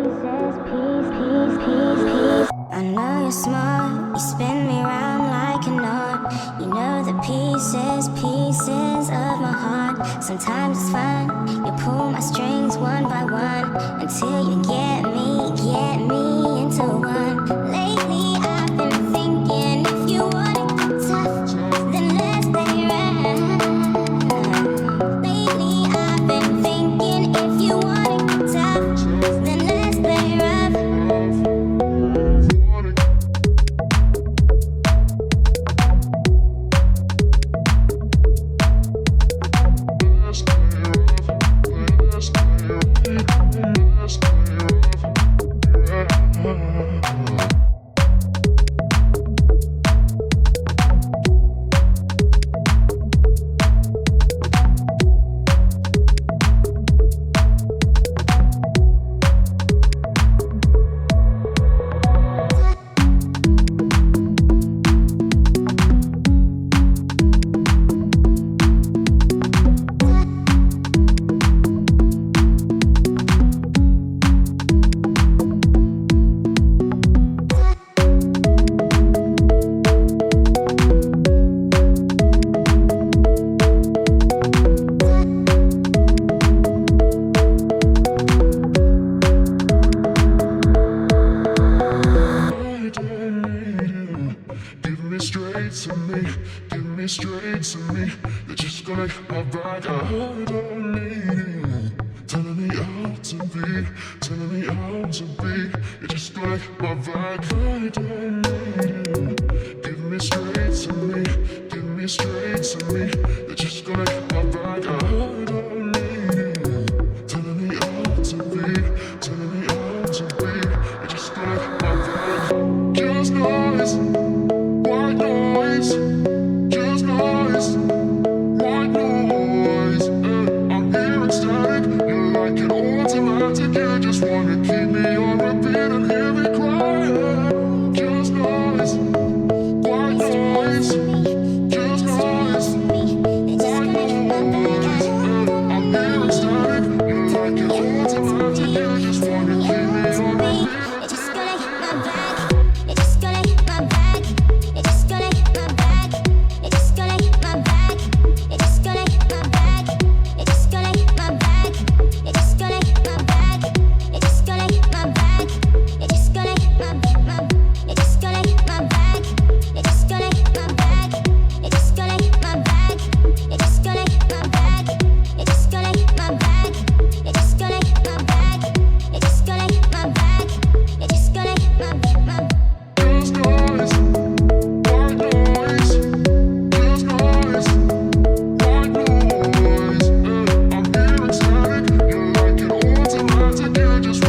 I know you're smart, you spin me round like a knot. You know the pieces of my heart. Sometimes it's fun, you pull my strings one by one until you get me into one. Lately I've been thinking if you want it tough, then let's play rough. Lately I've been thinking if you want it tough, then let's play rough. Give me straight to me. You're just gonna hit my vibe. I don't need you. Telling me how to be, telling me how to be. You're just gonna hit my vibe. I don't need you. Give me straight to me. Give me straight to me. You're just gonna hit my vibe. I don't need you. Telling me how to be, telling me how to be. You're just gonna hit my vibe. Just noise. White noise, just noise, white noise. I'm hearing static, you're like an automatic. You just wanna keep me on repeat and hear me cry. Just noise, white noise, just noise, white noise. I'm hearing static, you're like an automatic. You just wanna keep me on repeat. Just